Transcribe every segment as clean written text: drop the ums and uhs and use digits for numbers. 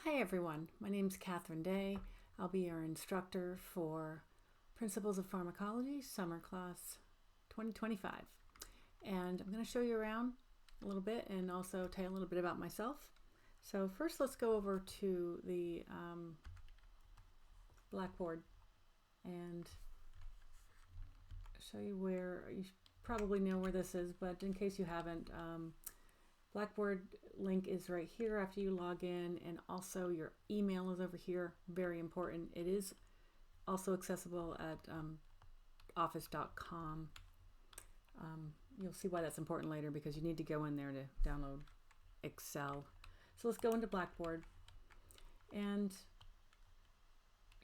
Hi everyone, my name is Catherine Day. I'll be your instructor for Principles of Pharmacology Summer Class 2025. And I'm going to show you around a little bit and also tell you a little bit about myself. So first let's go over to the Blackboard and show you where, you probably know where this is, but in case you haven't, Blackboard link is right here after you log in, and also your email is over here. Very important. It is also accessible at office.com. You'll see why that's important later because you need to go in there to download Excel. So let's go into Blackboard, and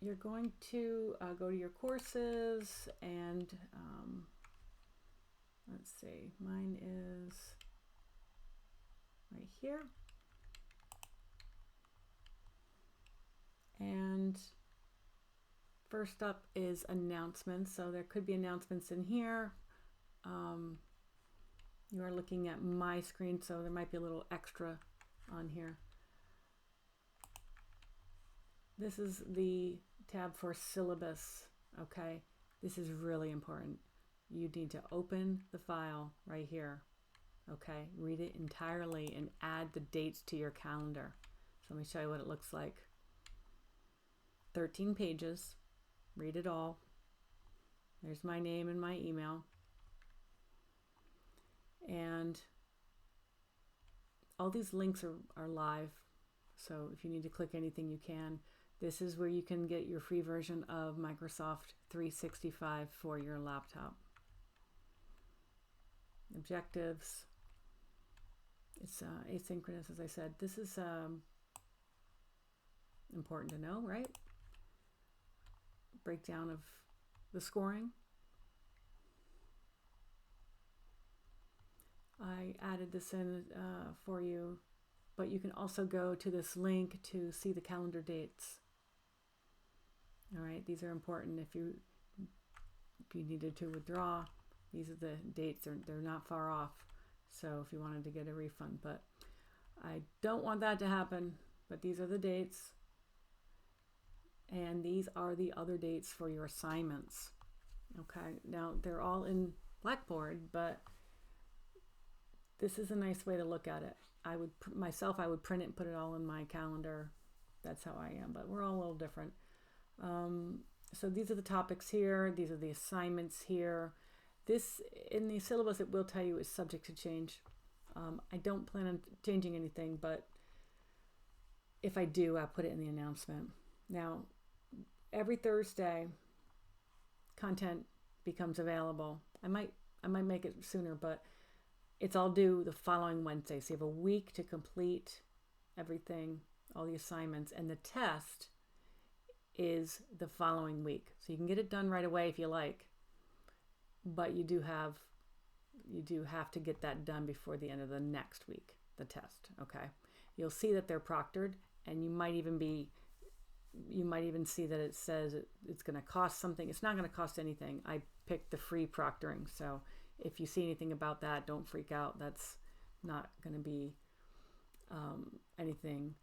you're going to go to your courses, and let's see, mine is right here. And first up is announcements. So there could be announcements in here. You are looking at my screen, so there might be a little extra on here. This is the tab for syllabus, okay? This is really important. You need to open the file right here, okay? Read it entirely and add the dates to your calendar. So let me show you what it looks like. 13 pages, read it all. There's my name and my email. And all these links are live, so if you need to click anything you can. This is where you can get your free version of Microsoft 365 for your laptop. Objectives. It's asynchronous, as I said. This is important to know, right? Breakdown of the scoring. I added this in for you, but you can also go to this link to see the calendar dates. All right, these are important if you needed to withdraw. These are the dates, they're not far off. So if you wanted to get a refund, but I don't want that to happen, but these are the dates. And these are the other dates for your assignments. Okay, now they're all in Blackboard, but this is a nice way to look at it. I would print it and put it all in my calendar. That's how I am, but we're all a little different. So these are the topics here. These are the assignments here. This, in the syllabus, it will tell you is subject to change. I don't plan on changing anything, but if I do, I'll put it in the announcement. Now, every Thursday, content becomes available. I might make it sooner, but it's all due the following Wednesday. So you have a week to complete everything, all the assignments, and the test is the following week. So you can get it done right away if you like, but you do have to get that done before the end of the next week, the test, okay? You'll see that they're proctored, and you might even see that it says it's going to cost something. It's not going to cost anything. I picked the free proctoring, so if you see anything about that, don't freak out. That's not going to be anything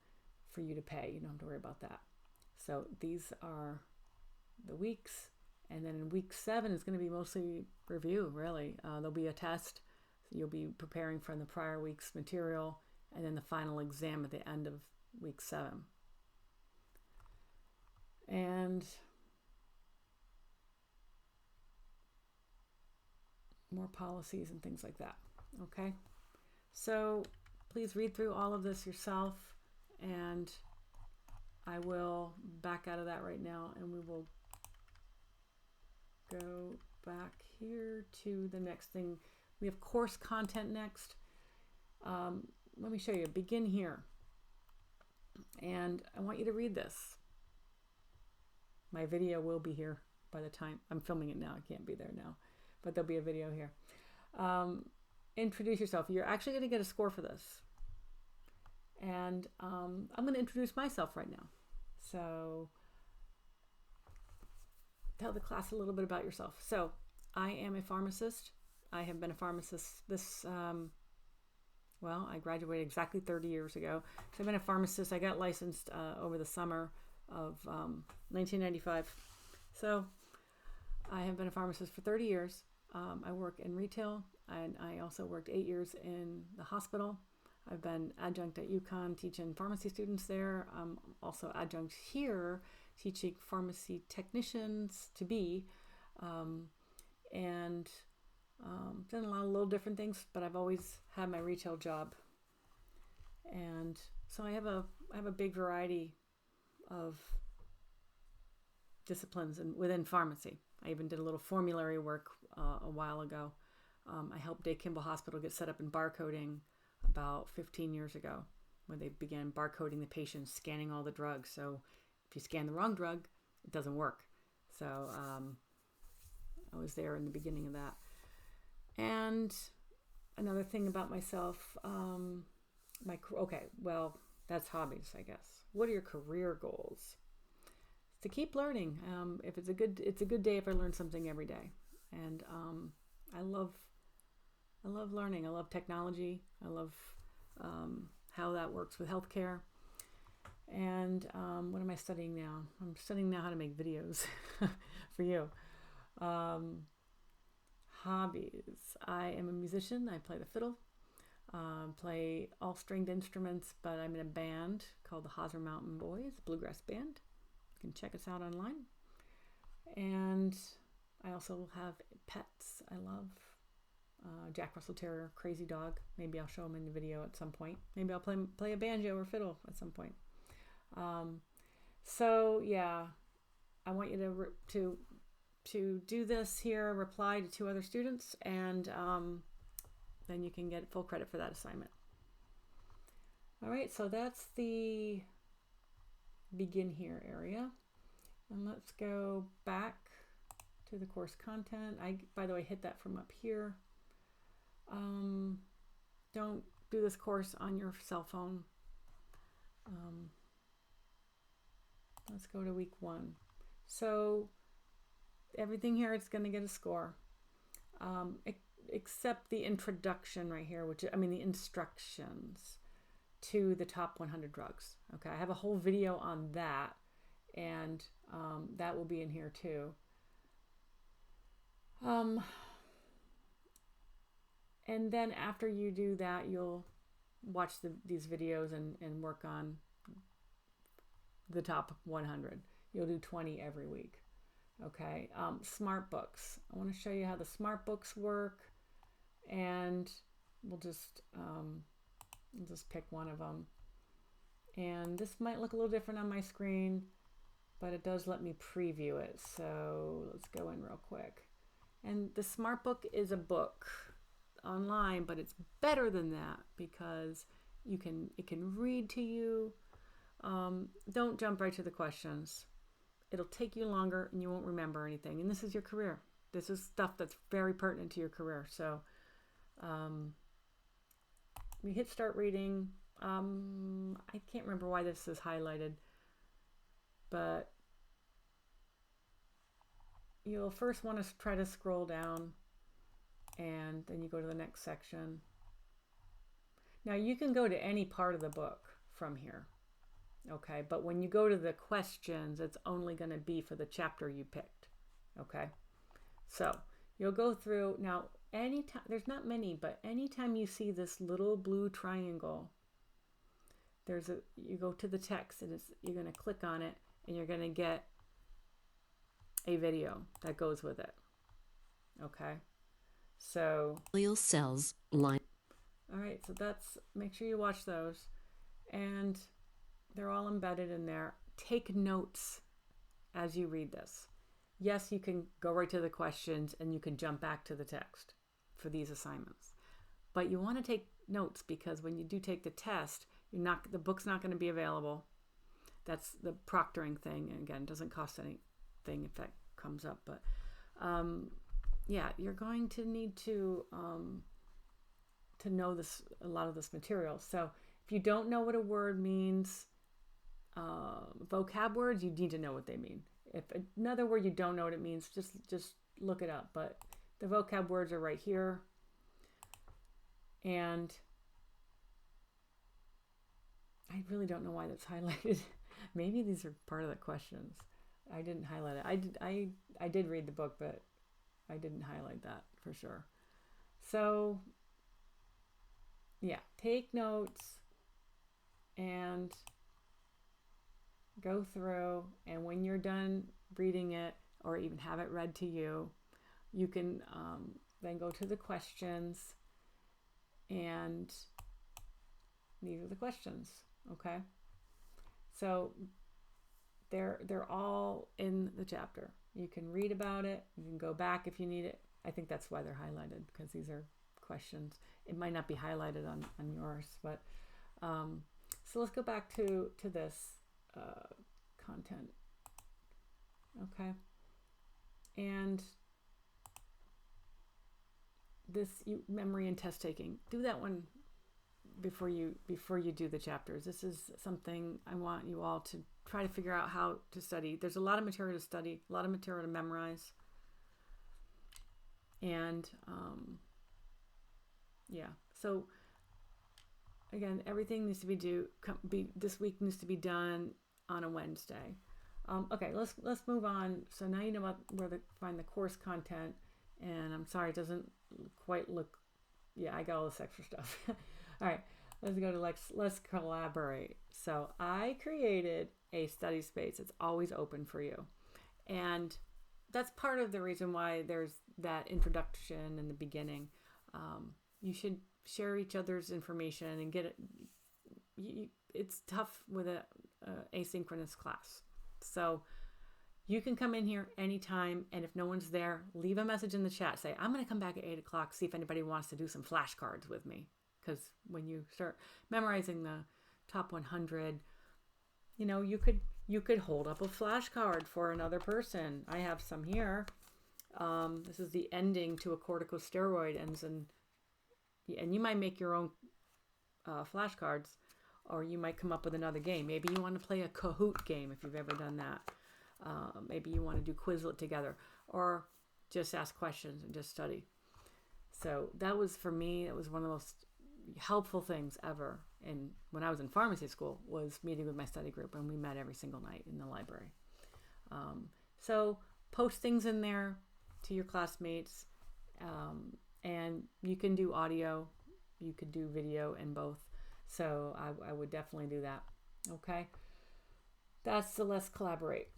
for you to pay. You don't have to worry about that. So these are the weeks, and then in week 7 is going to be mostly review, really. There'll be a test. You'll be preparing from the prior week's material, and then the final exam at the end of week 7. And more policies and things like that, okay? So please read through all of this yourself, and I will back out of that right now, and we will go back here to the next thing. We have course content next. Let me show you. Begin here. And I want you to read this. My video will be here by the time I'm filming it now. I can't be there now, but there'll be a video here. Introduce yourself. You're actually going to get a score for this. And I'm going to introduce myself right now. So tell the class a little bit about yourself. So I am a pharmacist. I have been a pharmacist this Well, I graduated exactly 30 years ago. So I've been a pharmacist. I got licensed over the summer of 1995. So I have been a pharmacist for 30 years. I work in retail, and I also worked 8 years in the hospital. I've been adjunct at UConn teaching pharmacy students there. I'm also adjunct here teaching pharmacy technicians to be, and done a lot of little different things, but I've always had my retail job. And so I have a big variety of disciplines within pharmacy. I even did a little formulary work a while ago. I helped Day Kimball Hospital get set up in barcoding about 15 years ago, when they began barcoding the patients, scanning all the drugs. So if you scan the wrong drug, it doesn't work. So I was there in the beginning of that. And another thing about myself, that's hobbies, I guess. What are your career goals? To keep learning. If it's a good day if I learn something every day. And I love learning. I love technology. I love how that works with healthcare. And what am I studying now? I'm studying now how to make videos for you. Hobbies. I am a musician. I play the fiddle. Play all stringed instruments, but I'm in a band called the Hosmer Mountain Boys, a bluegrass band. You can check us out online. And I also have pets. I love Jack Russell Terrier, crazy dog. Maybe I'll show him in the video at some point. Maybe I'll play a banjo or fiddle at some point. So yeah, I want you to do this here, reply to 2 other students, and then you can get full credit for that assignment. All right, so that's the begin here area. And let's go back to the course content. I, by the way, hit that from up here. Don't do this course on your cell phone. Let's go to week 1. So everything here is going to get a score, except the introduction right here, the instructions to the top 100 drugs. Okay, I have a whole video on that, and that will be in here too. And then after you do that, you'll watch these videos and work on the top 100. You'll do 20 every week. Okay, smart books. I want to show you how the smart books work, and we'll just pick one of them. And this might look a little different on my screen, but it does let me preview it. So let's go in real quick. And the smart book is a book online, but it's better than that because it can read to you. Don't jump right to the questions. It'll take you longer and you won't remember anything. And this is your career. This is stuff that's very pertinent to your career. So we hit start reading. I can't remember why this is highlighted, but you'll first want to try to scroll down, and then you go to the next section. Now you can go to any part of the book from here. Okay, but when you go to the questions, it's only going to be for the chapter you picked. Okay, so you'll go through. Now, anytime, there's not many, but anytime you see this little blue triangle, you go to the text, and you're going to click on it, and you're going to get a video that goes with it. Okay, so glial cells line. All right, so make sure you watch those, and they're all embedded in there. Take notes as you read this. Yes, you can go right to the questions and you can jump back to the text for these assignments. But you want to take notes because when you do take the test, the book's not going to be available. That's the proctoring thing. And again, it doesn't cost anything if that comes up. But yeah, you're going to need to know a lot of this material. So if you don't know what a word means, vocab words, you need to know what they mean. If another word you don't know what it means, just look it up. But the vocab words are right here, and I really don't know why that's highlighted. Maybe these are part of the questions. I didn't highlight it. I did read the book, but I didn't highlight that for sure. So yeah, take notes and go through, and when you're done reading it or even have it read to you, you can then go to the questions, and these are the questions. Okay, so they're all in the chapter. You can read about it. You can go back if you need it. I think that's why they're highlighted, because these are questions. It might not be highlighted on yours, but so let's go back to this content. Okay, and this memory and test taking. Do that one before you do the chapters. This is something I want you all to try to figure out how to study. There's a lot of material to study, a lot of material to memorize, and yeah. So again, everything needs to be this week needs to be done on a Wednesday. Okay, let's move on. So now you know about where to find the course content, and I'm sorry it doesn't quite look. Yeah, I got all this extra stuff. All right, let's go to let's collaborate. So I created a study space. It's always open for you, and that's part of the reason why there's that introduction in the beginning. You should share each other's information and get it. It's tough with a asynchronous class, so you can come in here anytime, and if no one's there, leave a message in the chat. Say, I'm going to come back at 8 o'clock, see if anybody wants to do some flashcards with me. Because when you start memorizing the top 100, you could hold up a flashcard for another person. I have some here. This is the ending to a corticosteroid, and you might make your own flashcards, or you might come up with another game. Maybe you want to play a Kahoot game if you've ever done that. Maybe you want to do Quizlet together, or just ask questions and just study. So that was, for me, it was one of the most helpful things ever. And when I was in pharmacy school, was meeting with my study group, and we met every single night in the library. So post things in there to your classmates, and you can do audio, you could do video, and both. So I would definitely do that. Okay, that's the let's collaborate.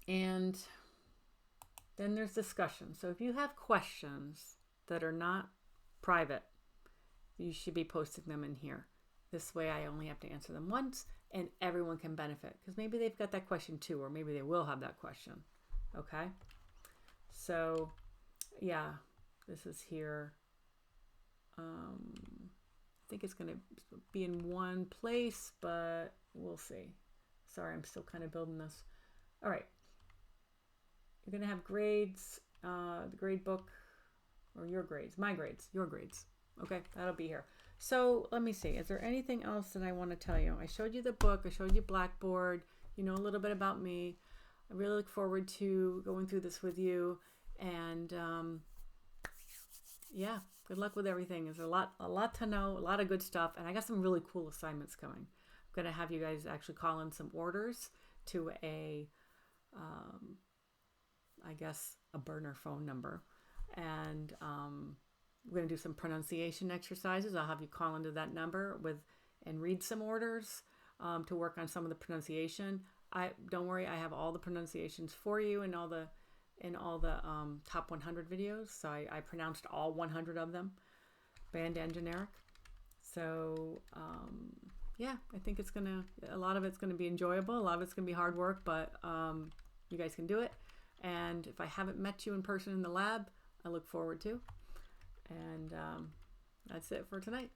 And then there's discussion. So if you have questions that are not private, you should be posting them in here. This way I only have to answer them once, and everyone can benefit, because maybe they've got that question too, or maybe they will have that question. Okay, so yeah, this is here. I think it's going to be in one place, but we'll see. Sorry, I'm still kind of building this. All right, you're going to have grades, the grade book, or your grades, my grades, your grades. Okay, that'll be here. So let me see. Is there anything else that I want to tell you? I showed you the book. I showed you Blackboard. You know a little bit about me. I really look forward to going through this with you. And yeah, good luck with everything. There's a lot to know, a lot of good stuff. And I got some really cool assignments coming. I'm going to have you guys actually call in some orders to a burner phone number. And we're going to do some pronunciation exercises. I'll have you call into that number and read some orders to work on some of the pronunciation. Don't worry, I have all the pronunciations for you in all the top 100 videos. So I pronounced all 100 of them, banned and generic. So yeah, I think a lot of it's gonna be enjoyable. A lot of it's gonna be hard work, but you guys can do it. And if I haven't met you in person in the lab, I look forward to. And that's it for tonight.